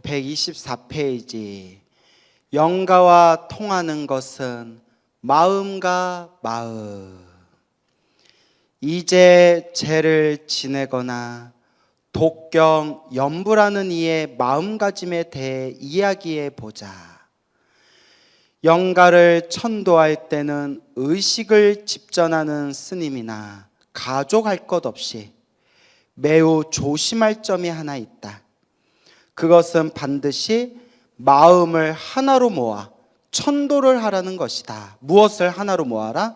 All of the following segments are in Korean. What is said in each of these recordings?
124페이지. 영가와 통하는 것은 마음과 마음. 이제 죄를 지내거나 독경, 염불하는 이의 마음가짐에 대해 이야기해 보자. 영가를 천도할 때는 의식을 집전하는 스님이나 가족할 것 없이 매우 조심할 점이 하나 있다. 그것은 반드시 마음을 하나로 모아 천도를 하라는 것이다. 무엇을 하나로 모아라?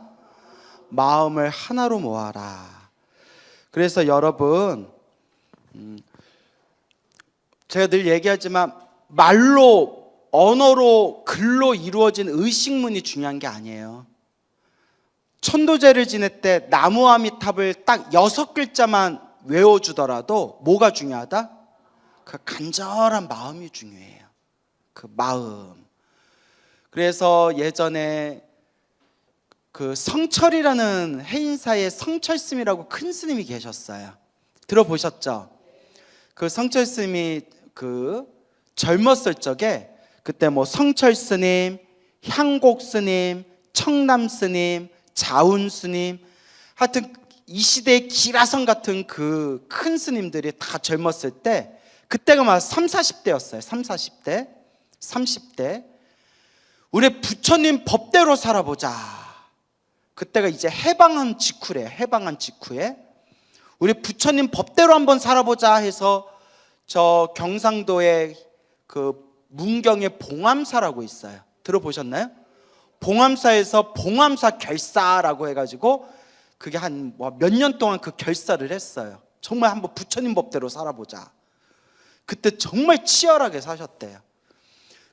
마음을 하나로 모아라. 그래서 여러분, 제가 늘 얘기하지만 말로, 언어로, 글로 이루어진 의식문이 중요한 게 아니에요. 천도제를 지낼 때 나무아미탑을 딱 6글자만 외워주더라도 뭐가 중요하다? 그 간절한 마음이 중요해요. 그 마음. 그래서 예전에 그 성철이라는 해인사의 성철스님이라고 큰 스님이 계셨어요. 들어보셨죠? 그 성철스님이 그 젊었을 적에 그때 뭐 성철스님, 향곡스님, 청남스님, 자운스님, 하여튼 이 시대의 기라성 같은 그 큰 스님들이 다 젊었을 때, 그때가 막 30, 40대였어요. 30, 40대, 30대. 우리 부처님 법대로 살아보자. 그때가 이제 해방한 직후래. 해방한 직후에 우리 부처님 법대로 한번 살아보자 해서 저 경상도에 그 문경에 봉암사라고 있어요. 들어보셨나요? 봉암사에서 봉암사 결사라고 해가지고 그게 한 몇 년 동안 그 결사를 했어요. 정말 한번 부처님 법대로 살아보자. 그때 정말 치열하게 사셨대요.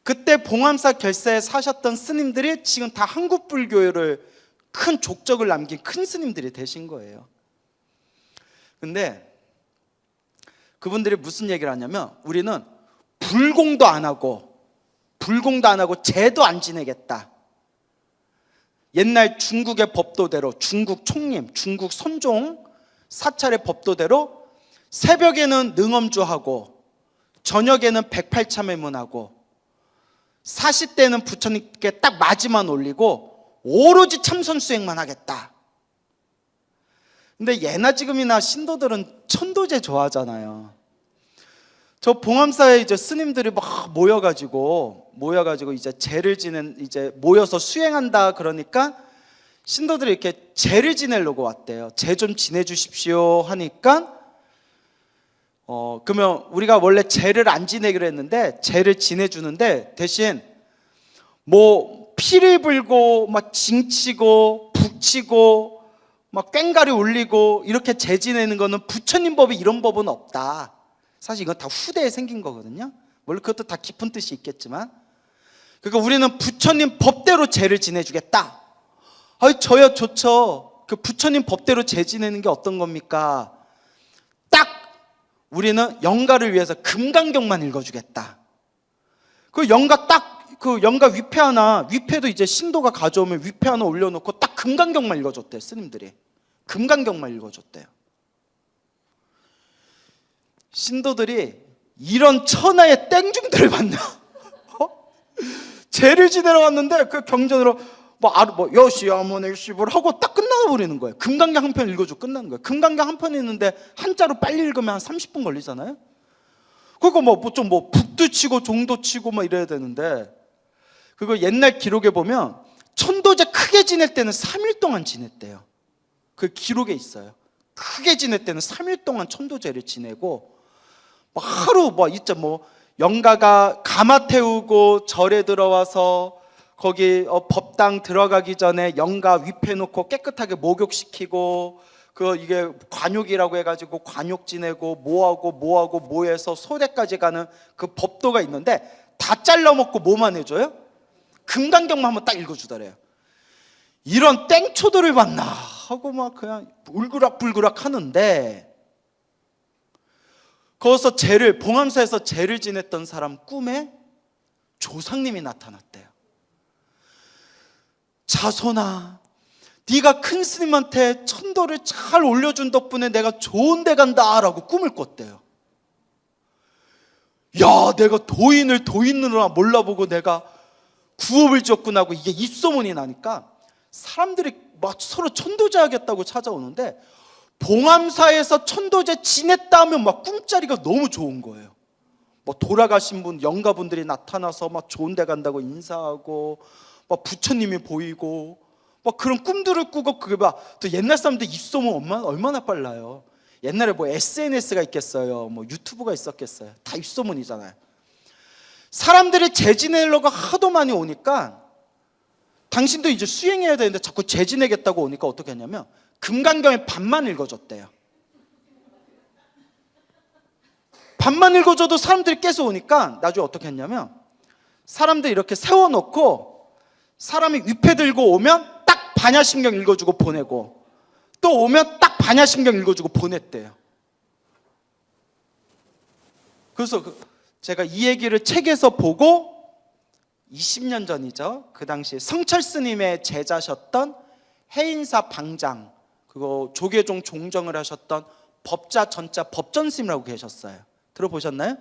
그때 봉암사 결사에 사셨던 스님들이 지금 다 한국 불교를 큰 족적을 남긴 큰 스님들이 되신 거예요. 근데 그분들이 무슨 얘기를 하냐면, 우리는 불공도 안 하고 죄도 안 지내겠다. 옛날 중국의 법도대로, 중국 총림, 중국 선종 사찰의 법도대로 새벽에는 능엄주하고 저녁에는 108참회문하고 40대는 부처님께 딱 맞이만 올리고 오로지 참선수행만 하겠다. 근데 예나 지금이나 신도들은 천도제 좋아하잖아요. 저 봉암사에 이제 스님들이 막 모여가지고 이제 제를 이제 모여서 수행한다 그러니까 신도들이 이렇게 제를 지내려고 왔대요. 제 좀 지내주십시오 하니까 그러면 우리가 원래 제를 안 지내기로 했는데 제를 지내주는데 대신 뭐 피를 불고 막 징치고 북치고 막 꽹가리 울리고 이렇게 제 지내는 거는 부처님 법이 이런 법은 없다. 사실 이건 다 후대에 생긴 거거든요. 물론 그것도 다 깊은 뜻이 있겠지만, 그러니까 우리는 부처님 법대로 제를 지내주겠다. 저야 좋죠. 그 부처님 법대로 제 지내는 게 어떤 겁니까? 딱 우리는 영가를 위해서 금강경만 읽어주겠다. 그 영가 그 영가 위패 하나, 위패도 이제 신도가 가져오면 위패 하나 올려놓고 딱 금강경만 읽어줬대요. 스님들이 금강경만 읽어줬대요. 신도들이 이런 천하의 땡중들을 만나. 제를 지내러 왔는데 그 경전으로 여시야모네 시불 하고 딱 끝나버리는 거예요. 금강경 한 편 읽어주고 끝나는 거예요. 금강경 한 편 있는데 한자로 빨리 읽으면 한 30분 걸리잖아요. 그거 좀 북도 치고 종도 치고 막 이래야 되는데, 그거 옛날 기록에 보면 천도제 크게 지낼 때는 3일 동안 지냈대요. 그 기록에 있어요. 크게 지낼 때는 3일 동안 천도제를 지내고, 하루 영가가 가마 태우고 절에 들어와서 거기 법당 들어가기 전에 영가 위패 놓고 깨끗하게 목욕시키고, 이게 관욕이라고 해가지고 관욕 지내고 뭐해서 소대까지 가는 그 법도가 있는데 다 잘라먹고 뭐만 해줘요? 금강경만 한번 딱 읽어주더래요. 이런 땡초들을 만나 하고 막 그냥 울그락불그락 하는데, 거기서 봉암사에서 제를 지냈던 사람 꿈에 조상님이 나타났대요. 자손아, 네가 큰 스님한테 천도를 잘 올려준 덕분에 내가 좋은 데 간다 라고 꿈을 꿨대요. 야, 내가 도인으로 몰라보고 내가 구업을 지었구나 하고 이게 입소문이 나니까 사람들이 막 서로 천도제 하겠다고 찾아오는데, 봉암사에서 천도제 지냈다 하면 막 꿈자리가 너무 좋은 거예요. 뭐 돌아가신 분, 영가분들이 나타나서 막 좋은 데 간다고 인사하고, 막 부처님이 보이고, 막 그런 꿈들을 꾸고, 그게 막 또 옛날 사람들 입소문 얼마나 빨라요. 옛날에 뭐 SNS가 있겠어요, 뭐 유튜브가 있었겠어요. 다 입소문이잖아요. 사람들이 제 지내려고 하도 많이 오니까, 당신도 이제 수행해야 되는데 자꾸 제 지내겠다고 오니까 어떻게 했냐면 금강경의 반만 읽어줬대요. 반만 읽어줘도 사람들이 계속 오니까 나중에 어떻게 했냐면, 사람들 이렇게 세워놓고 사람이 위패 들고 오면 딱 반야심경 읽어주고 보내고, 또 오면 딱 반야심경 읽어주고 보냈대요. 그래서 제가 이 얘기를 책에서 보고 20년 전이죠. 그 당시 성철 스님의 제자셨던 해인사 방장, 그거 조계종 종정을 하셨던 법자 전자 법전 스님이라고 계셨어요. 들어보셨나요?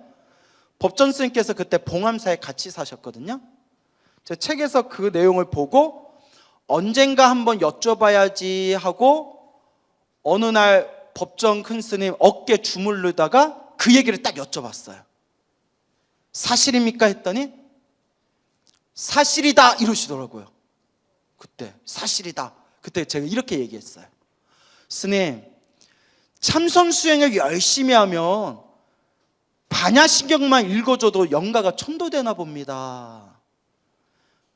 법전 스님께서 그때 봉암사에 같이 사셨거든요. 제 책에서 그 내용을 보고 언젠가 한번 여쭤봐야지 하고 어느 날 법전 큰 스님 어깨 주물르다가 그 얘기를 딱 여쭤봤어요. 사실입니까? 했더니 사실이다 이러시더라고요. 그때 사실이다. 그때 제가 이렇게 얘기했어요. 스님, 참선 수행을 열심히 하면 반야심경만 읽어줘도 영가가 천도되나 봅니다.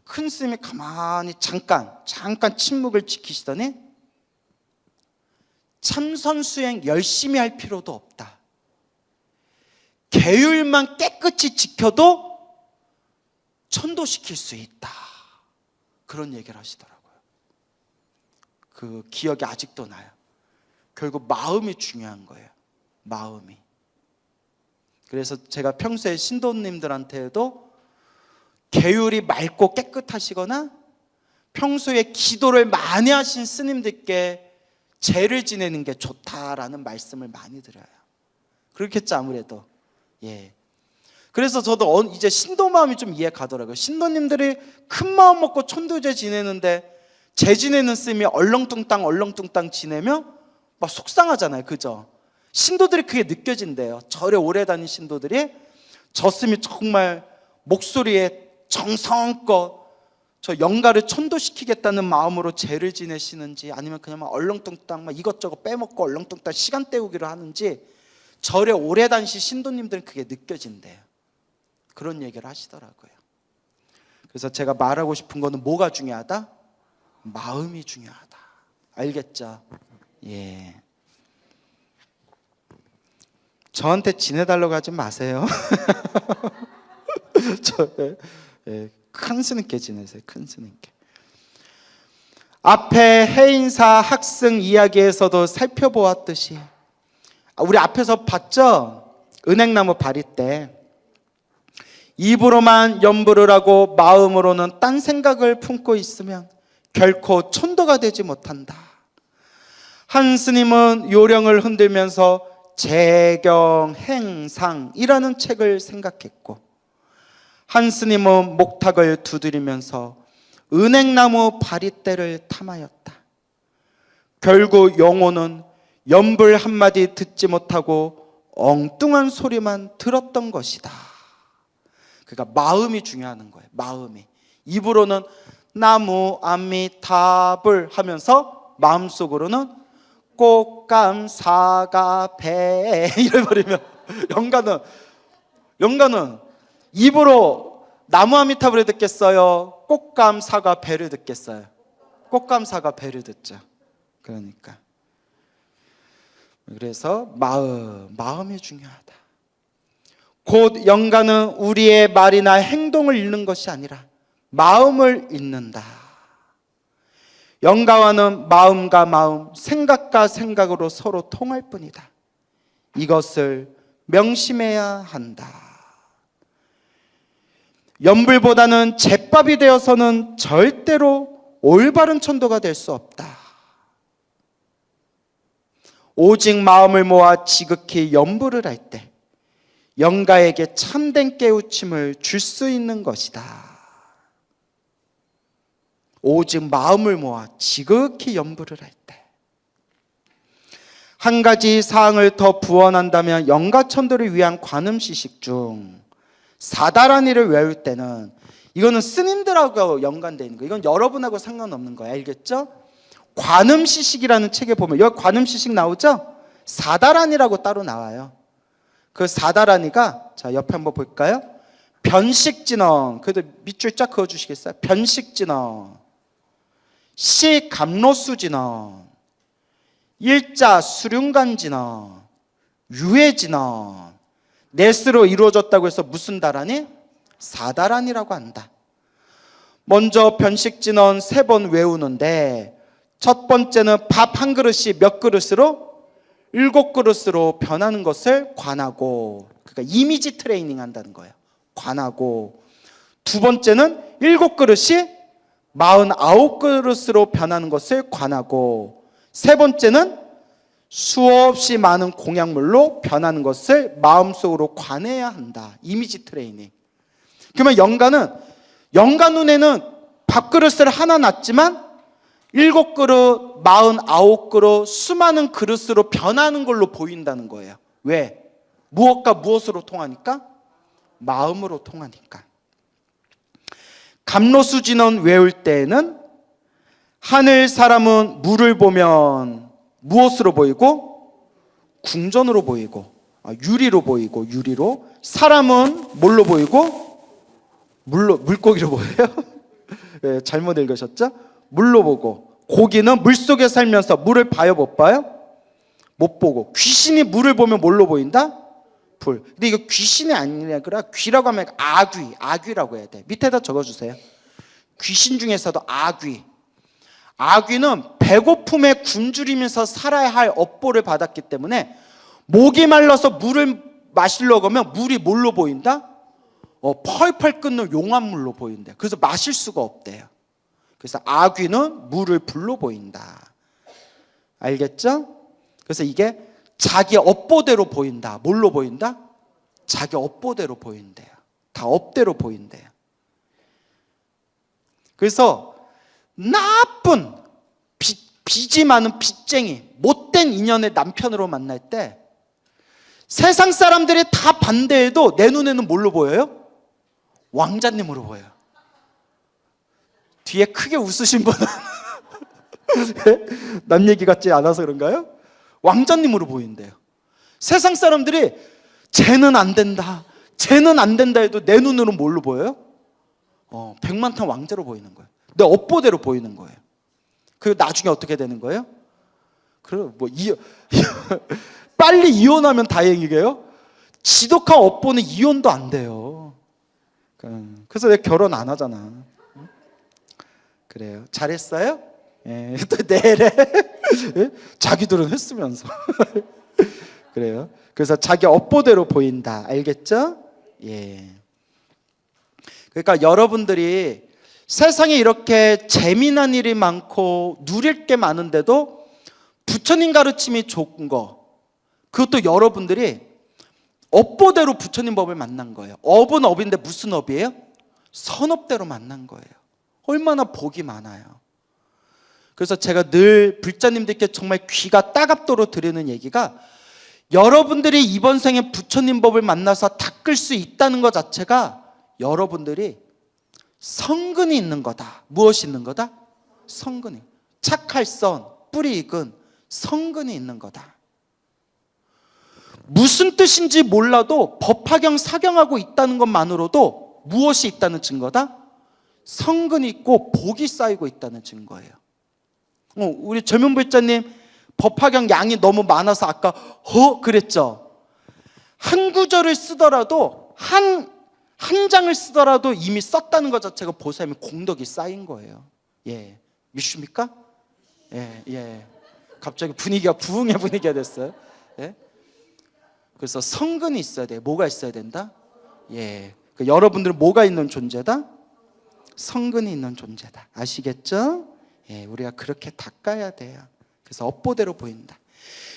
큰 스님이 가만히 잠깐 침묵을 지키시더니, 참선 수행 열심히 할 필요도 없다. 계율만 깨끗이 지켜도 천도시킬 수 있다. 그런 얘기를 하시더라고요. 그 기억이 아직도 나요. 결국 마음이 중요한 거예요. 마음이. 그래서 제가 평소에 신도님들한테도 계율이 맑고 깨끗하시거나 평소에 기도를 많이 하신 스님들께 제를 지내는 게 좋다라는 말씀을 많이 드려요. 그렇겠죠, 아무래도. 예. 그래서 저도 이제 신도 마음이 좀 이해 가더라고요. 신도님들이 큰 마음 먹고 천도제 지내는데 제 지내는 스님이 얼렁뚱땅 지내면 막 속상하잖아요. 그죠? 신도들이 그게 느껴진대요. 절에 오래 다닌 신도들이 저 스님이 정말 목소리에 정성껏 저 영가를 천도시키겠다는 마음으로 제를 지내시는지, 아니면 그냥 막 얼렁뚱땅 막 이것저것 빼먹고 얼렁뚱땅 시간 때우기를 하는지, 절에 오래 다니신 신도님들은 그게 느껴진대요. 그런 얘기를 하시더라고요. 그래서 제가 말하고 싶은 거는 뭐가 중요하다? 마음이 중요하다. 알겠죠? 예. 저한테 지내달라고 하지 마세요. 큰 스님께 지내세요. 큰 스님께. 앞에 해인사 학승 이야기에서도 살펴보았듯이, 우리 앞에서 봤죠? 은행나무 바리 때 입으로만 염불을 하고 마음으로는 딴 생각을 품고 있으면 결코 천도가 되지 못한다. 한 스님은 요령을 흔들면서 재경행상이라는 책을 생각했고, 한 스님은 목탁을 두드리면서 은행나무 바리떼를 탐하였다. 결국 영혼은 염불 한마디 듣지 못하고 엉뚱한 소리만 들었던 것이다. 그러니까 마음이 중요한 거예요. 마음이. 입으로는 나무 아미타불 하면서 마음속으로는 꽃감 사가 배 이래버리면 영가는 입으로 나무 아미타불을 듣겠어요? 꽃감 사가 배를 듣겠어요? 꽃감 사가 배를 듣죠. 그러니까 그래서 마음이 중요하다. 곧 영가는 우리의 말이나 행동을 읽는 것이 아니라 마음을 읽는다. 영가와는 마음과 마음, 생각과 생각으로 서로 통할 뿐이다. 이것을 명심해야 한다. 염불보다는 제밥이 되어서는 절대로 올바른 천도가 될 수 없다. 오직 마음을 모아 지극히 염불을 할 때 영가에게 참된 깨우침을 줄 수 있는 것이다. 오직 마음을 모아 지극히 염불을 할 때. 한 가지 사항을 더 부언한다면 영가천도를 위한 관음시식 중 사다라니를 외울 때는, 이거는 스님들하고 연관되어 있는 거예요. 이건 여러분하고 상관없는 거예요. 알겠죠? 관음시식이라는 책에 보면 여기 관음시식 나오죠? 사다라니라고 따로 나와요. 그 사다라니가, 자 옆에 한번 볼까요? 변식진언, 그래도 밑줄 쫙 그어주시겠어요? 변식진언, 시감로수진언, 일자 수륜간진언, 유해진언, 넷으로 이루어졌다고 해서 무슨 다라니? 사다라니라고 한다. 먼저 변식진언 3번 외우는데, 첫 번째는 밥 한 그릇이 몇 그릇으로? 7그릇으로 변하는 것을 관하고, 그러니까 이미지 트레이닝 한다는 거예요. 관하고. 두 번째는 7그릇이 49그릇으로 변하는 것을 관하고, 세 번째는 수없이 많은 공약물로 변하는 것을 마음속으로 관해야 한다. 이미지 트레이닝. 그러면 영가 눈에는 밥그릇을 하나 놨지만 7그릇, 49그릇, 수많은 그릇으로 변하는 걸로 보인다는 거예요. 왜? 무엇과 무엇으로 통하니까? 마음으로 통하니까. 감로수진언 외울 때에는 하늘 사람은 물을 보면 무엇으로 보이고? 궁전으로 보이고, 유리로 보이고, 유리로. 사람은 뭘로 보이고? 물고기로 보여요? 네, 잘못 읽으셨죠? 물로 보고. 고기는 물속에 살면서 물을 봐요, 못 봐요? 못 보고. 귀신이 물을 보면 뭘로 보인다? 불. 근데 이거 귀신이 아니라 귀라고 하면 아귀라고 해야 돼. 밑에다 적어주세요. 귀신 중에서도 아귀는 배고픔에 굶주리면서 살아야 할 업보를 받았기 때문에 목이 말라서 물을 마시려고 하면 물이 뭘로 보인다? 펄펄 끓는 용암물로 보인대. 그래서 마실 수가 없대요. 그래서 아귀는 물을 불로 보인다. 알겠죠? 그래서 이게 자기 업보대로 보인다. 뭘로 보인다? 자기 업보대로 보인대요. 다 업대로 보인대요. 그래서 나쁜 빚이 많은 빚쟁이, 못된 인연의 남편으로 만날 때 세상 사람들이 다 반대해도 내 눈에는 뭘로 보여요? 왕자님으로 보여요. 뒤에 크게 웃으신 분은 남 얘기 같지 않아서 그런가요? 왕자님으로 보인대요. 세상 사람들이 쟤는 안 된다 해도 내 눈으로는 뭘로 보여요? 백만탄 왕자로 보이는 거예요. 내 업보대로 보이는 거예요. 그리고 나중에 어떻게 되는 거예요? 그럼 빨리 이혼하면 다행이게요. 지독한 업보는 이혼도 안 돼요. 그래서 내가 결혼 안 하잖아. 그래요. 잘했어요? 예, 또 내래. 자기들은 했으면서. 그래요. 그래서 자기 업보대로 보인다. 알겠죠? 예. 그러니까 여러분들이 세상에 이렇게 재미난 일이 많고 누릴 게 많은데도 부처님 가르침이 좋은 거, 그것도 여러분들이 업보대로 부처님 법을 만난 거예요. 업은 업인데 무슨 업이에요? 선업대로 만난 거예요. 얼마나 복이 많아요. 그래서 제가 늘 불자님들께 정말 귀가 따갑도록 드리는 얘기가, 여러분들이 이번 생에 부처님 법을 만나서 닦을 수 있다는 것 자체가 여러분들이 성근이 있는 거다. 무엇이 있는 거다? 성근이. 착할 선, 뿌리 익은 성근이 있는 거다. 무슨 뜻인지 몰라도 법화경 사경하고 있다는 것만으로도 무엇이 있다는 증거다? 성근이 있고 복이 쌓이고 있다는 증거예요. 우리 젊은 불자님 법화경 양이 너무 많아서 아까 그랬죠? 한 구절을 쓰더라도 한 장을 쓰더라도 이미 썼다는 것 자체가 보살님의 공덕이 쌓인 거예요. 예, 믿습니까? 예. 갑자기 분위기가 부흥의 분위기가 됐어요. 예? 그래서 성근이 있어야 돼. 뭐가 있어야 된다? 예. 그러니까 여러분들은 뭐가 있는 존재다? 성근이 있는 존재다. 아시겠죠? 예, 우리가 그렇게 닦아야 돼요. 그래서 업보대로 보인다.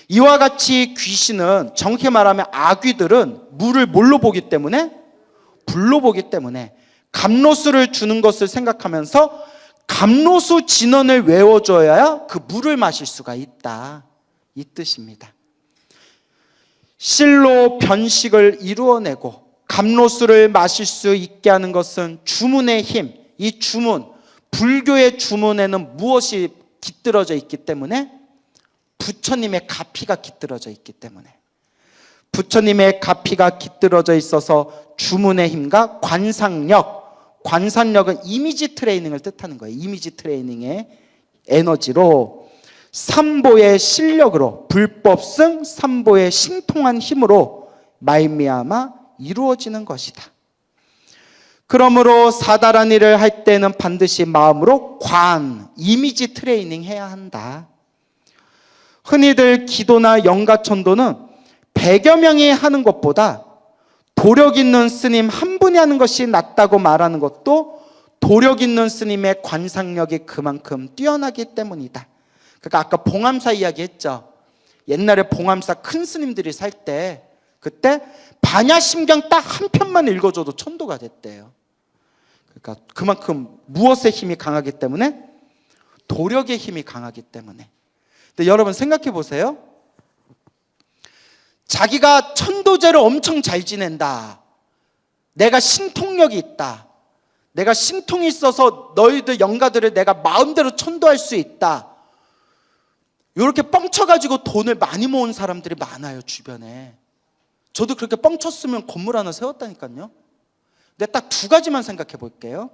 이와 같이 귀신은, 정확히 말하면 아귀들은 물을 뭘로 보기 때문에? 불로 보기 때문에 감로수를 주는 것을 생각하면서 감로수 진언을 외워줘야 그 물을 마실 수가 있다, 이 뜻입니다. 실로 변식을 이루어내고 감로수를 마실 수 있게 하는 것은 주문의 힘. 이 주문, 불교의 주문에는 무엇이 깃들어져 있기 때문에? 부처님의 가피가 깃들어져 있기 때문에. 부처님의 가피가 깃들어져 있어서 주문의 힘과 관상력, 관상력은 이미지 트레이닝을 뜻하는 거예요. 이미지 트레이닝의 에너지로, 삼보의 실력으로, 불법승 삼보의 신통한 힘으로 말미암아 이루어지는 것이다. 그러므로 사달한 일을 할 때는 반드시 마음으로 이미지 트레이닝 해야 한다. 흔히들 기도나 영가천도는 100여 명이 하는 것보다 도력 있는 스님 한 분이 하는 것이 낫다고 말하는 것도 도력 있는 스님의 관상력이 그만큼 뛰어나기 때문이다. 그러니까 아까 봉암사 이야기 했죠. 옛날에 봉암사 큰 스님들이 살 때, 그때 반야심경 딱 한 편만 읽어줘도 천도가 됐대요. 그러니까 그만큼 무엇의 힘이 강하기 때문에? 도력의 힘이 강하기 때문에. 근데 여러분 생각해 보세요. 자기가 천도제를 엄청 잘 지낸다, 내가 신통력이 있다, 내가 신통이 있어서 너희들 영가들을 내가 마음대로 천도할 수 있다, 이렇게 뻥쳐가지고 돈을 많이 모은 사람들이 많아요, 주변에. 저도 그렇게 뻥쳤으면 건물 하나 세웠다니까요. 근데 딱 두 가지만 생각해 볼게요.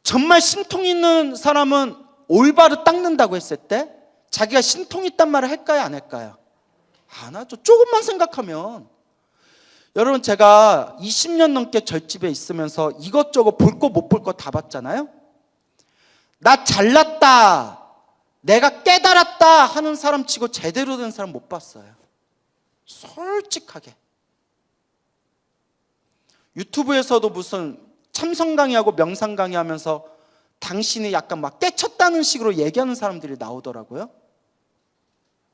정말 신통 있는 사람은 올바로 닦는다고 했을 때 자기가 신통 있단 말을 할까요, 안 할까요? 안 하죠. 조금만 생각하면. 여러분, 제가 20년 넘게 절집에 있으면서 이것저것 볼 거 못 볼 거 다 봤잖아요. 나 잘났다, 내가 깨달았다 하는 사람 치고 제대로 된 사람 못 봤어요. 솔직하게. 유튜브에서도 무슨 참선 강의하고 명상 강의하면서 당신이 약간 막 깨쳤다는 식으로 얘기하는 사람들이 나오더라고요.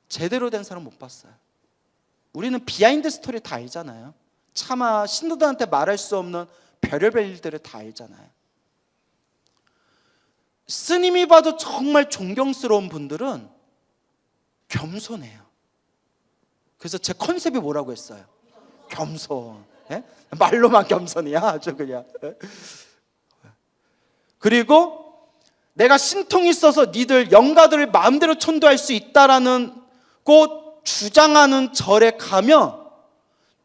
제대로 된 사람 못 봤어요. 우리는 비하인드 스토리 다 알잖아요. 차마 신도들한테 말할 수 없는 별의별 일들을 다 알잖아요. 스님이 봐도 정말 존경스러운 분들은 겸손해요. 그래서 제 컨셉이 뭐라고 했어요? 겸손. 예? 말로만 겸손이야, 아주 그냥. 그리고 내가 신통이 있어서 니들 영가들을 마음대로 천도할 수 있다라는 꼭 주장하는 절에 가면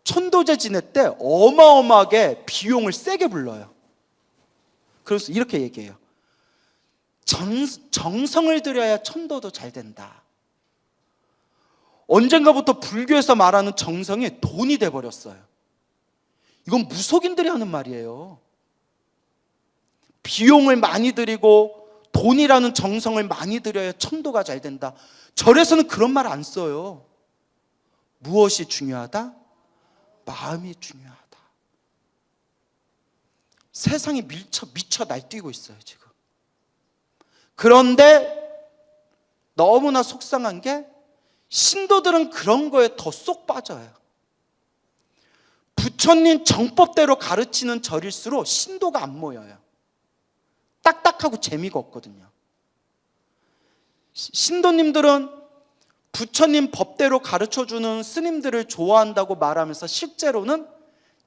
천도제 지낼 때 어마어마하게 비용을 세게 불러요. 그래서 이렇게 얘기해요. 정성을 들여야 천도도 잘 된다. 언젠가부터 불교에서 말하는 정성이 돈이 돼버렸어요. 이건 무속인들이 하는 말이에요. 비용을 많이 들이고 돈이라는 정성을 많이 들여야 천도가 잘 된다. 절에서는 그런 말 안 써요. 무엇이 중요하다? 마음이 중요하다. 세상이 미쳐 날뛰고 있어요, 지금. 그런데 너무나 속상한 게 신도들은 그런 거에 더 쏙 빠져요. 부처님 정법대로 가르치는 절일수록 신도가 안 모여요. 딱딱하고 재미가 없거든요. 신도님들은 부처님 법대로 가르쳐주는 스님들을 좋아한다고 말하면서 실제로는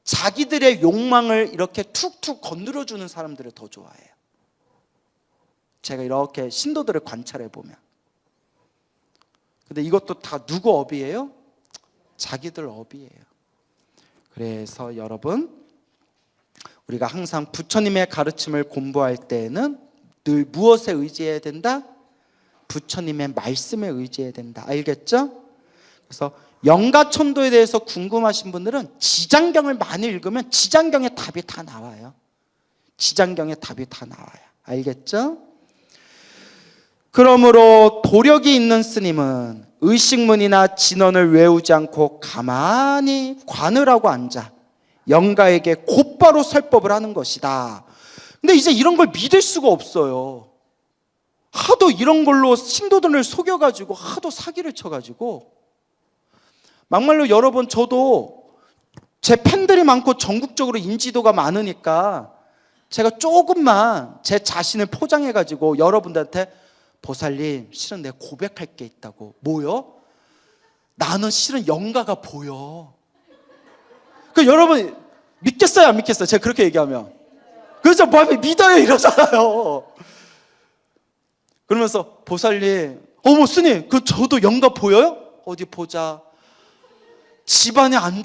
자기들의 욕망을 이렇게 툭툭 건드려주는 사람들을 더 좋아해요. 제가 이렇게 신도들을 관찰해 보면. 근데 이것도 다 누구 업이에요? 자기들 업이에요. 그래서 여러분, 우리가 항상 부처님의 가르침을 공부할 때에는 늘 무엇에 의지해야 된다? 부처님의 말씀에 의지해야 된다. 알겠죠? 그래서 영가천도에 대해서 궁금하신 분들은 지장경을 많이 읽으면 지장경의 답이 다 나와요. 지장경의 답이 다 나와요. 알겠죠? 그러므로 도력이 있는 스님은 의식문이나 진언을 외우지 않고 가만히 관을 하고 앉아 영가에게 곧바로 설법을 하는 것이다. 근데 이제 이런 걸 믿을 수가 없어요. 하도 이런 걸로 신도들을 속여가지고 하도 사기를 쳐가지고, 막말로 여러분, 저도 제 팬들이 많고 전국적으로 인지도가 많으니까 제가 조금만 제 자신을 포장해가지고 여러분들한테, 보살님 실은 내가 고백할 게 있다고. 뭐요? 나는 실은 영가가 보여. 그 여러분 믿겠어요 안 믿겠어요? 제가 그렇게 얘기하면. 그래서 뭐 믿어요 이러잖아요. 그러면서 보살님, 어머 스님, 그 저도 영가 보여요? 어디 보자. 집안이 안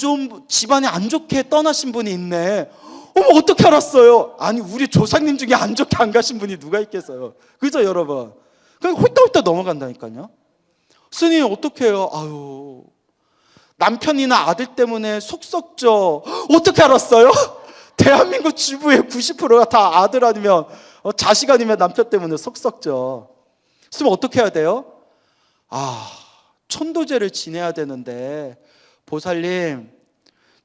좋게 떠나신 분이 있네. 어머 어떻게 알았어요? 아니 우리 조상님 중에 안 좋게 안 가신 분이 누가 있겠어요. 그죠 여러분? 그냥 홀딱홀딱 넘어간다니까요. 스님 어떻게 해요? 아유, 남편이나 아들 때문에 속 썩죠. 어떻게 알았어요? 대한민국 주부의 90%가 다 아들 아니면 자식 아니면 남편 때문에 속 썩죠. 그럼 어떻게 해야 돼요? 천도제를 지내야 되는데, 보살님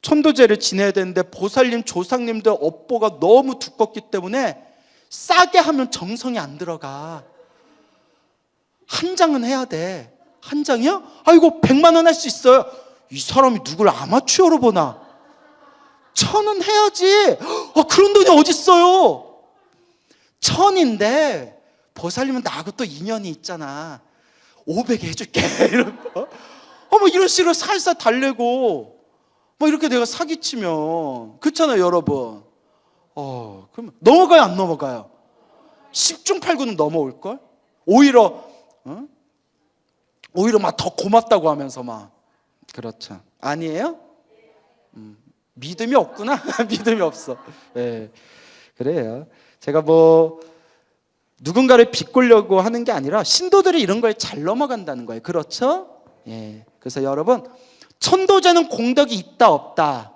천도제를 지내야 되는데 보살님 조상님들 업보가 너무 두껍기 때문에 싸게 하면 정성이 안 들어가. 한 장은 해야 돼. 한 장이요? 아이고 100만 원 할 수 있어요. 이 사람이 누굴 아마추어로 보나? 1000은 해야지. 그런 돈이 어딨어요? 1000인데 보살님은 나하고 또 인연이 있잖아. 500에 해줄게. 이런 거. 뭐 이런 식으로 살살 달래고 뭐 이렇게 내가 사기치면, 그렇잖아요 여러분. 그럼 넘어가요 안 넘어가요? 10중 8구는 넘어올걸? 오히려 막 더 고맙다고 하면서 막. 그렇죠. 아니에요? 믿음이 없구나. 믿음이 없어. 네, 그래요. 제가 뭐 누군가를 비꼬려고 하는 게 아니라 신도들이 이런 거에 잘 넘어간다는 거예요. 그렇죠? 예. 그래서 여러분, 천도제는 공덕이 있다 없다?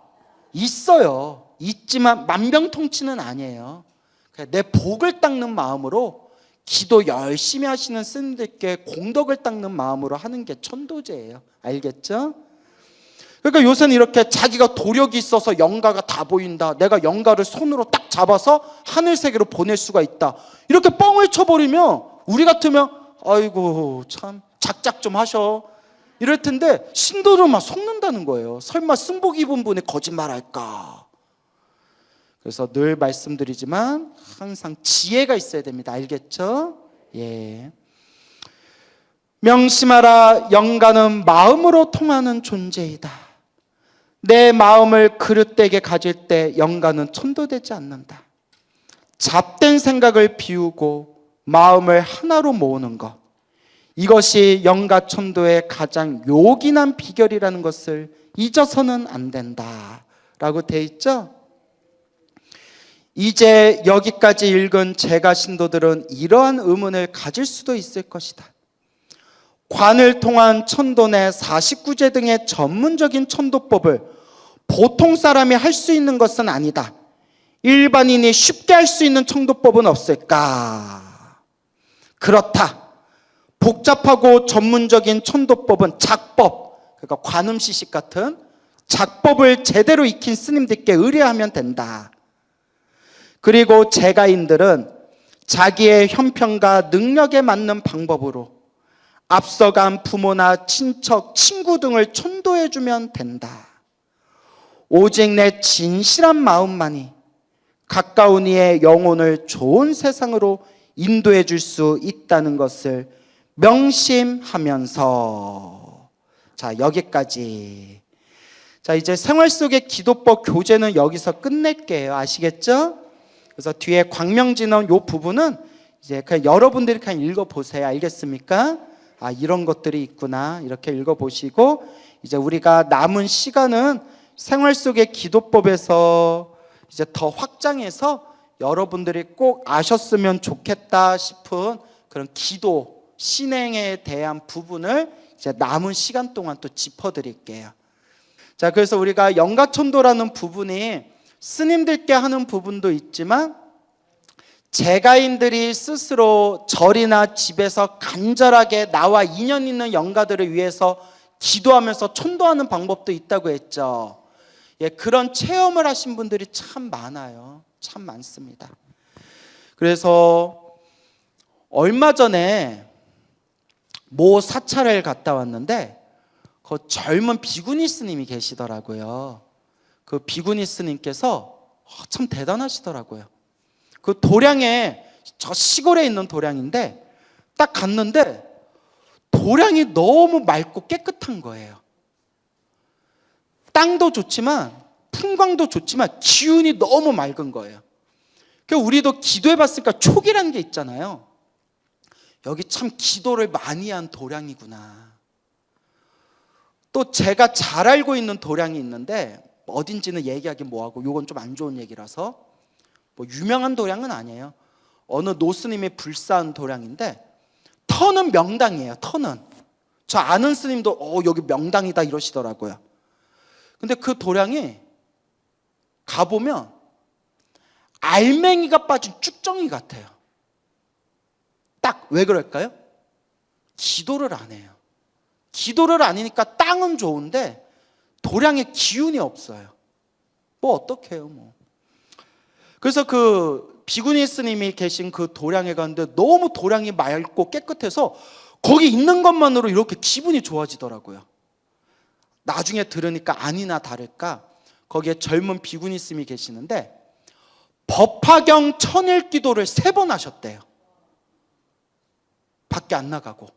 있어요. 있지만 만병통치는 아니에요. 내 복을 닦는 마음으로, 기도 열심히 하시는 스님들께 공덕을 닦는 마음으로 하는 게 천도제예요. 알겠죠? 그러니까 요새는 이렇게 자기가 도력이 있어서 영가가 다 보인다, 내가 영가를 손으로 딱 잡아서 하늘세계로 보낼 수가 있다, 이렇게 뻥을 쳐버리면 우리 같으면 아이고 참 작작 좀 하셔 이럴 텐데, 신도를 막 속는다는 거예요. 설마 승복 입은 분이 거짓말할까? 그래서 늘 말씀드리지만 항상 지혜가 있어야 됩니다. 알겠죠? 예. 명심하라. 영가는 마음으로 통하는 존재이다. 내 마음을 그릇되게 가질 때 영가는 천도되지 않는다. 잡된 생각을 비우고 마음을 하나로 모으는 것, 이것이 영가천도의 가장 요긴한 비결이라는 것을 잊어서는 안 된다 라고 돼 있죠. 이제 여기까지 읽은 제가 신도들은 이러한 의문을 가질 수도 있을 것이다. 관을 통한 천도내 49제 등의 전문적인 천도법을 보통 사람이 할 수 있는 것은 아니다. 일반인이 쉽게 할 수 있는 천도법은 없을까? 그렇다. 복잡하고 전문적인 천도법은 작법, 그러니까 관음시식 같은 작법을 제대로 익힌 스님들께 의뢰하면 된다. 그리고 제가인들은 자기의 형편과 능력에 맞는 방법으로 앞서간 부모나 친척, 친구 등을 천도해주면 된다. 오직 내 진실한 마음만이 가까운 이의 영혼을 좋은 세상으로 인도해 줄 수 있다는 것을 명심하면서, 자 여기까지. 자 이제 생활 속의 기도법 교재는 여기서 끝낼게요. 아시겠죠? 그래서 뒤에 광명진언 요 부분은 이제 그냥 여러분들이 그냥 읽어보세요. 알겠습니까? 이런 것들이 있구나 이렇게 읽어보시고, 이제 우리가 남은 시간은 생활 속의 기도법에서 이제 더 확장해서 여러분들이 꼭 아셨으면 좋겠다 싶은 그런 기도 신행에 대한 부분을 이제 남은 시간 동안 또 짚어드릴게요. 자, 그래서 우리가 영가천도라는 부분이 스님들께 하는 부분도 있지만 제가인들이 스스로 절이나 집에서 간절하게 나와 인연 있는 영가들을 위해서 기도하면서 천도하는 방법도 있다고 했죠. 예, 그런 체험을 하신 분들이 참 많아요. 참 많습니다. 그래서 얼마 전에 모 사찰을 갔다 왔는데 그 젊은 비구니 스님이 계시더라고요. 그 비구니 스님께서 참 대단하시더라고요. 그 도량에, 저 시골에 있는 도량인데 딱 갔는데 도량이 너무 맑고 깨끗한 거예요. 땅도 좋지만 풍광도 좋지만 기운이 너무 맑은 거예요. 그래서 우리도 기도해 봤으니까 촉이라는 게 있잖아요. 여기 참 기도를 많이 한 도량이구나. 또 제가 잘 알고 있는 도량이 있는데 어딘지는 얘기하기 뭐하고, 요건 좀 안 좋은 얘기라서, 뭐 유명한 도량은 아니에요. 어느 노스님이 불사한 도량인데 터는 명당이에요. 터는 저 아는 스님도 여기 명당이다 이러시더라고요. 근데 그 도량이 가보면 알맹이가 빠진 쭉정이 같아요. 딱 왜 그럴까요? 기도를 안 해요. 기도를 안 하니까 땅은 좋은데 도량에 기운이 없어요. 뭐 어떡해요 뭐. 그래서 그 비구니 스님이 계신 그 도량에 갔는데 너무 도량이 맑고 깨끗해서 거기 있는 것만으로 이렇게 기분이 좋아지더라고요. 나중에 들으니까 아니나 다를까 거기에 젊은 비구니 스님이 계시는데 법화경 천일 기도를 3번 하셨대요. 밖에 안 나가고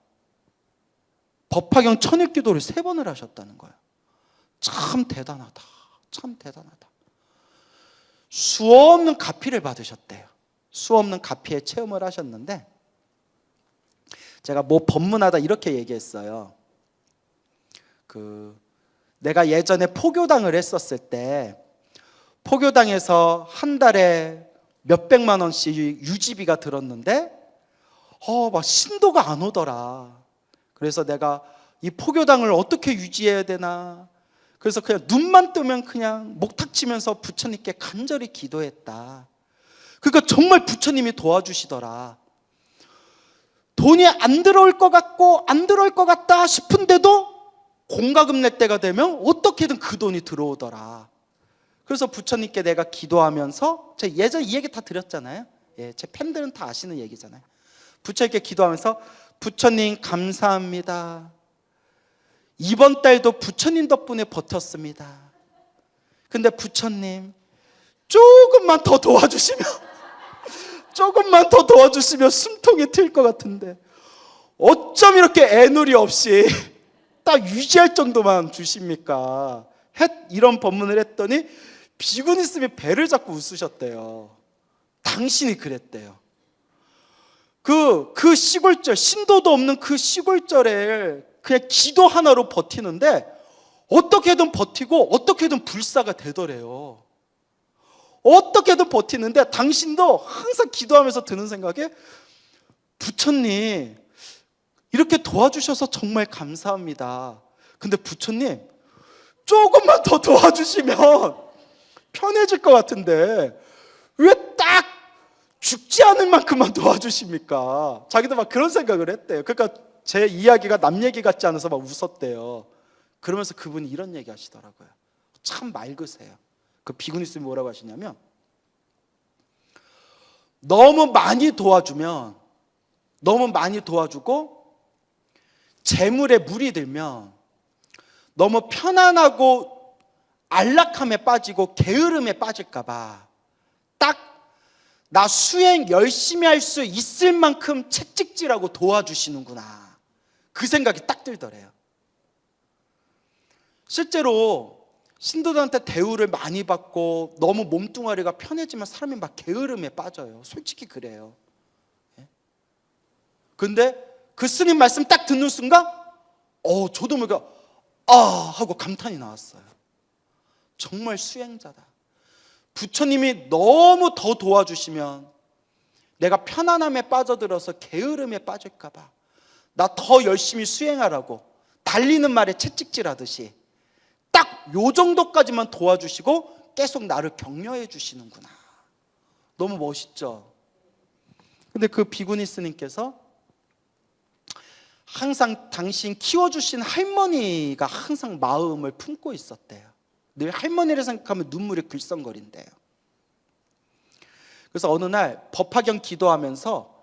법화경 천일 기도를 3번을 하셨다는 거예요. 참 대단하다. 참 대단하다. 수없는 가피를 받으셨대요. 수없는 가피의 체험을 하셨는데 제가 뭐 법문하다 이렇게 얘기했어요. 내가 예전에 포교당을 했었을 때 포교당에서 한 달에 몇백만 원씩 유지비가 들었는데 막 신도가 안 오더라. 그래서 내가 이 포교당을 어떻게 유지해야 되나. 그래서 그냥 눈만 뜨면 그냥 목탁치면서 부처님께 간절히 기도했다. 그러니까 정말 부처님이 도와주시더라. 돈이 안 들어올 것 같고 안 들어올 것 같다 싶은데도 공과금 낼 때가 되면 어떻게든 그 돈이 들어오더라. 그래서 부처님께 내가 기도하면서, 제가 예전에 이 얘기 다 드렸잖아요. 제 팬들은 다 아시는 얘기잖아요. 부처님께 기도하면서 부처님 감사합니다. 이번 달도 부처님 덕분에 버텼습니다. 근데 부처님 조금만 더 도와주시면 조금만 더 도와주시면 숨통이 트일 것 같은데 어쩜 이렇게 애누리 없이 딱 유지할 정도만 주십니까? 이런 법문을 했더니 비구니 스님이 배를 잡고 웃으셨대요. 당신이 그랬대요. 그 시골절, 신도도 없는 그 시골절에 그냥 기도 하나로 버티는데 어떻게든 버티고 어떻게든 불사가 되더래요. 어떻게든 버티는데 당신도 항상 기도하면서 드는 생각에 부처님 이렇게 도와주셔서 정말 감사합니다. 근데 부처님 조금만 더 도와주시면 편해질 것 같은데 왜 딱 죽지 않을 만큼만 도와주십니까? 자기도 막 그런 생각을 했대요. 그러니까 제 이야기가 남 얘기 같지 않아서 막 웃었대요. 그러면서 그분이 이런 얘기 하시더라고요. 참 맑으세요. 그 비구니 스님이 뭐라고 하시냐면 너무 많이 도와주고 재물에 물이 들면 너무 편안하고 안락함에 빠지고 게으름에 빠질까 봐 딱 나 수행 열심히 할 수 있을 만큼 채찍질하고 도와주시는구나. 그 생각이 딱 들더래요. 실제로 신도들한테 대우를 많이 받고 너무 몸뚱아리가 편해지면 사람이 막 게으름에 빠져요. 솔직히 그래요. 근데 그 스님 말씀 딱 듣는 순간 저도 뭔가 하고 감탄이 나왔어요. 정말 수행자다. 부처님이 너무 더 도와주시면 내가 편안함에 빠져들어서 게으름에 빠질까 봐 나 더 열심히 수행하라고 달리는 말에 채찍질하듯이 딱 요 정도까지만 도와주시고 계속 나를 격려해 주시는구나. 너무 멋있죠? 근데 그 비구니 스님께서 항상 당신 키워주신 할머니가 항상 마음을 품고 있었대요. 늘 할머니를 생각하면 눈물이 글썽거린대요. 그래서 어느 날 법화경 기도하면서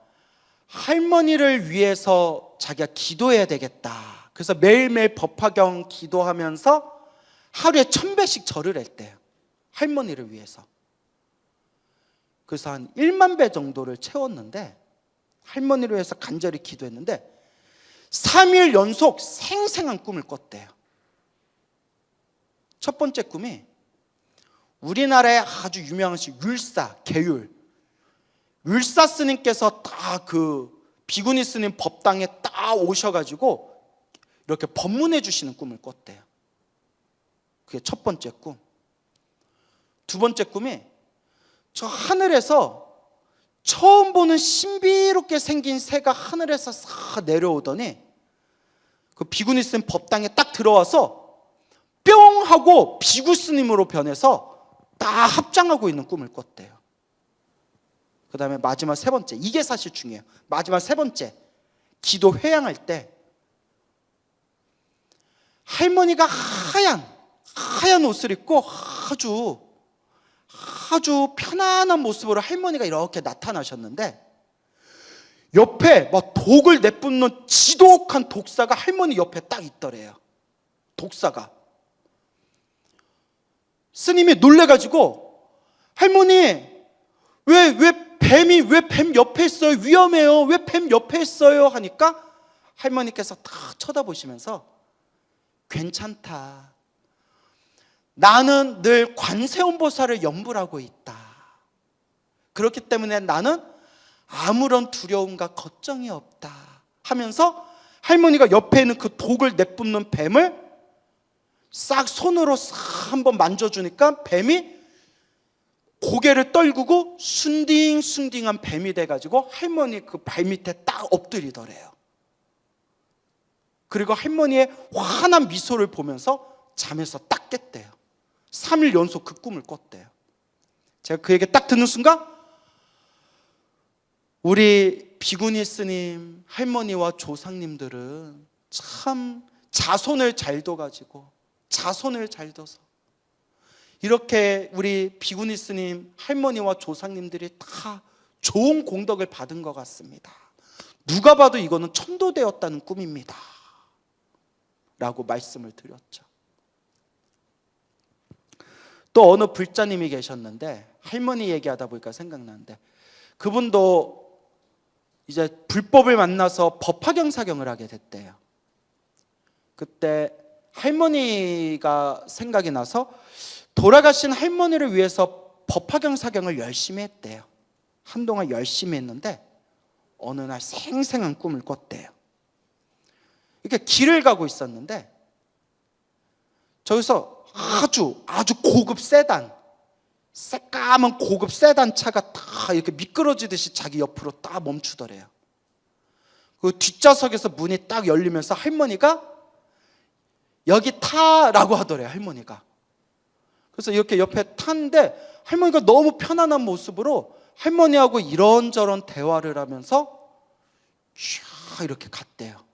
할머니를 위해서 자기가 기도해야 되겠다. 그래서 매일매일 법화경 기도하면서 하루에 1000배씩 절을 했대요. 할머니를 위해서. 그래서 한 1만 배 정도를 채웠는데, 할머니를 위해서 간절히 기도했는데 3일 연속 생생한 꿈을 꿨대요. 첫 번째 꿈이 우리나라의 아주 유명하신 율사, 계율, 율사 스님께서 다 그 비구니 스님 법당에 딱 오셔가지고 이렇게 법문해 주시는 꿈을 꿨대요. 그게 첫 번째 꿈. 두 번째 꿈이 저 하늘에서 처음 보는 신비롭게 생긴 새가 하늘에서 싹 내려오더니 그 비구니 스님 법당에 딱 들어와서 뿅 하고 비구 스님으로 변해서 딱 합장하고 있는 꿈을 꿨대요. 그 다음에 마지막 세 번째, 이게 사실 중요해요. 마지막 세 번째, 기도 회양할 때 할머니가 하얀 옷을 입고 아주 편안한 모습으로 할머니가 이렇게 나타나셨는데 옆에 막 독을 내뿜는 지독한 독사가 할머니 옆에 딱 있더래요. 독사가. 스님이 놀래가지고 할머니 왜 뱀 옆에 있어요? 위험해요. 왜 뱀 옆에 있어요? 하니까 할머니께서 딱 쳐다보시면서 괜찮다. 나는 늘 관세음보살을 염불하고 있다. 그렇기 때문에 나는 아무런 두려움과 걱정이 없다 하면서 할머니가 옆에 있는 그 독을 내뿜는 뱀을 싹 손으로 싹 한번 만져주니까 뱀이 고개를 떨구고 순딩순딩한 뱀이 돼가지고 할머니 그 발밑에 딱 엎드리더래요. 그리고 할머니의 환한 미소를 보면서 잠에서 딱 깼대요. 3일 연속 그 꿈을 꿨대요. 제가 그 얘기 딱 듣는 순간 우리 비구니 스님, 할머니와 조상님들은 참 자손을 잘 둬가지고 자손을 잘 둬서 이렇게 우리 비구니 스님, 할머니와 조상님들이 다 좋은 공덕을 받은 것 같습니다. 누가 봐도 이거는 천도되었다는 꿈입니다 라고 말씀을 드렸죠. 또 어느 불자님이 계셨는데 할머니 얘기하다 보니까 생각나는데 그분도 이제 불법을 만나서 법화경 사경을 하게 됐대요. 그때 할머니가 생각이 나서 돌아가신 할머니를 위해서 법화경 사경을 열심히 했대요. 한동안 열심히 했는데 어느 날 생생한 꿈을 꿨대요. 이렇게 길을 가고 있었는데 저기서 아주 고급 세단, 새까만 고급 세단 차가 다 이렇게 미끄러지듯이 자기 옆으로 딱 멈추더래요. 그 뒷좌석에서 문이 딱 열리면서 할머니가 여기 타라고 하더래요. 할머니가. 그래서 이렇게 옆에 탔는데 할머니가 너무 편안한 모습으로 할머니하고 이런저런 대화를 하면서 쫙 이렇게 갔대요.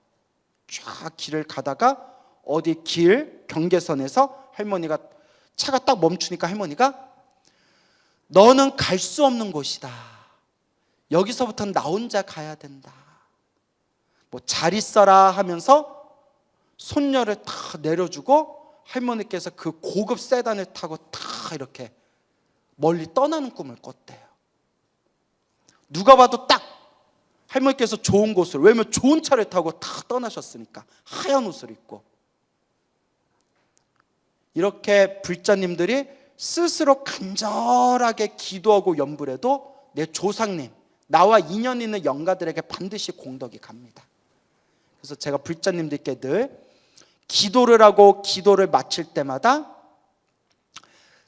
쫙 길을 가다가 어디 길 경계선에서 할머니가 차가 딱 멈추니까 할머니가 너는 갈 수 없는 곳이다. 여기서부터는 나 혼자 가야 된다. 뭐 잘 있어라 하면서 손녀를 다 내려주고 할머니께서 그 고급 세단을 타고 다 이렇게 멀리 떠나는 꿈을 꿨대요. 누가 봐도 딱 할머니께서 좋은 곳을, 왜냐면 좋은 차를 타고 다 떠나셨으니까 하얀 옷을 입고. 이렇게 불자님들이 스스로 간절하게 기도하고 염불해도 내 조상님, 나와 인연 있는 영가들에게 반드시 공덕이 갑니다. 그래서 제가 불자님들께 늘 기도를 하고 기도를 마칠 때마다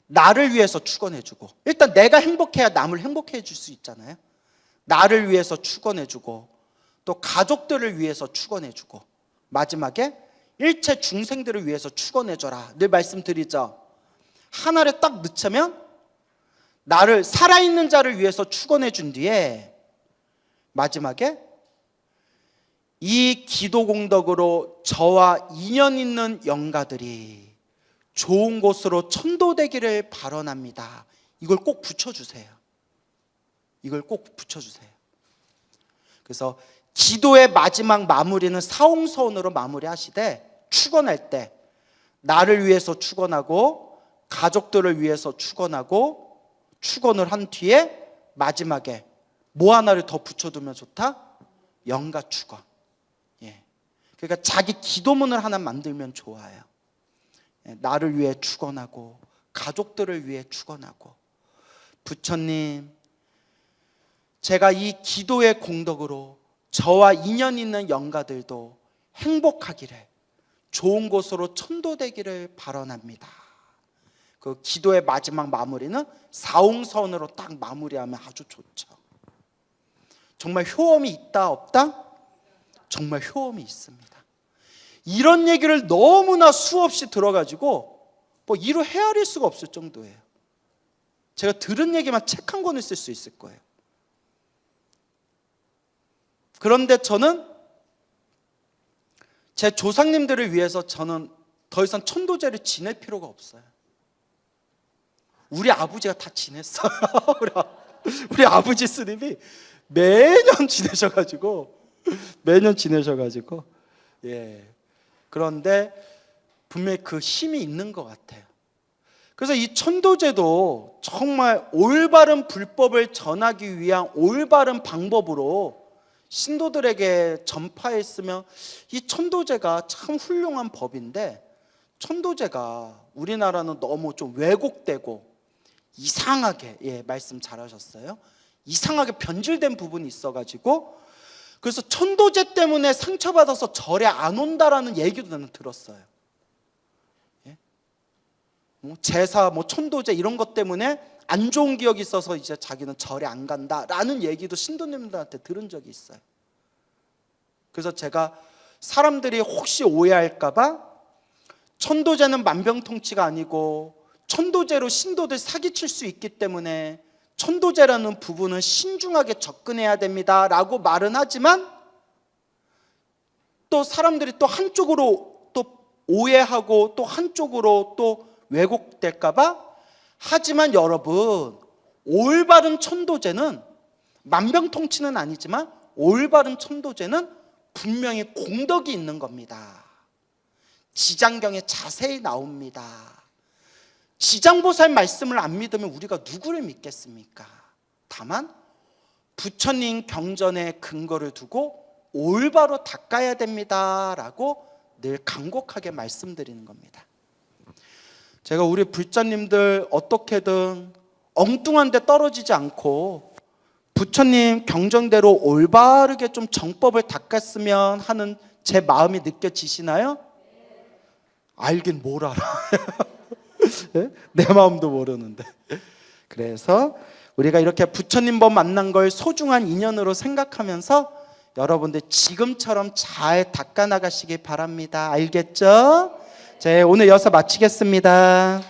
나를 위해서 축원해주고, 일단 내가 행복해야 남을 행복해 줄 수 있잖아요. 나를 위해서 축원해주고 또 가족들을 위해서 축원해주고 마지막에 일체 중생들을 위해서 축원해줘라 늘 말씀드리죠. 하나를 딱 넣자면 나를 살아있는 자를 위해서 축원해준 뒤에 마지막에 이 기도 공덕으로 저와 인연 있는 영가들이 좋은 곳으로 천도되기를 발언합니다. 이걸 꼭 붙여주세요. 이걸 꼭 붙여주세요. 그래서 기도의 마지막 마무리는 사홍서원으로 마무리하시되 축원할 때 나를 위해서 축원하고 가족들을 위해서 축원하고 축원을 한 뒤에 마지막에 뭐 하나를 더 붙여두면 좋다? 영가 축원. 예. 그러니까 자기 기도문을 하나 만들면 좋아요. 예. 나를 위해 축원하고 가족들을 위해 축원하고 부처님, 제가 이 기도의 공덕으로 저와 인연 있는 영가들도 행복하기를, 좋은 곳으로 천도되기를 발언합니다. 그 기도의 마지막 마무리는 사홍서원으로 딱 마무리하면 아주 좋죠. 정말 효험이 있다 없다? 정말 효험이 있습니다. 이런 얘기를 너무나 수없이 들어가지고 뭐 이루 헤아릴 수가 없을 정도예요. 제가 들은 얘기만 책 한 권을 쓸 수 있을 거예요. 그런데 저는 제 조상님들을 위해서 저는 더 이상 천도제를 지낼 필요가 없어요. 우리 아버지가 다 지냈어요. 우리 아버지 스님이 매년 지내셔가지고 예. 그런데 분명히 그 힘이 있는 것 같아요. 그래서 이 천도제도 정말 올바른 불법을 전하기 위한 올바른 방법으로 신도들에게 전파했으면 이 천도제가 참 훌륭한 법인데, 천도제가 우리나라는 너무 좀 왜곡되고 이상하게, 예, 말씀 잘하셨어요. 이상하게 변질된 부분이 있어가지고, 그래서 천도제 때문에 상처받아서 절에 안 온다라는 얘기도 나는 들었어요. 예? 제사, 천도제 이런 것 때문에 안 좋은 기억이 있어서 이제 자기는 절에 안 간다라는 얘기도 신도님들한테 들은 적이 있어요. 그래서 제가 사람들이 혹시 오해할까봐 천도제는 만병통치가 아니고 천도제로 신도들 사기칠 수 있기 때문에 천도제라는 부분은 신중하게 접근해야 됩니다 라고 말은 하지만, 또 사람들이 또 한쪽으로 또 오해하고 또 한쪽으로 또 왜곡될까봐, 하지만 여러분, 올바른 천도제는 만병통치는 아니지만 올바른 천도제는 분명히 공덕이 있는 겁니다. 지장경에 자세히 나옵니다. 지장보살 말씀을 안 믿으면 우리가 누구를 믿겠습니까? 다만 부처님 경전에 근거를 두고 올바로 닦아야 됩니다 라고 늘 간곡하게 말씀드리는 겁니다. 제가 우리 불자님들 어떻게든 엉뚱한 데 떨어지지 않고 부처님 경전대로 올바르게 좀 정법을 닦았으면 하는 제 마음이 느껴지시나요? 알긴 뭘 알아. 내 마음도 모르는데. 그래서 우리가 이렇게 부처님 법 만난 걸 소중한 인연으로 생각하면서 여러분들 지금처럼 잘 닦아 나가시기 바랍니다. 알겠죠? 자, 오늘 여기서 마치겠습니다.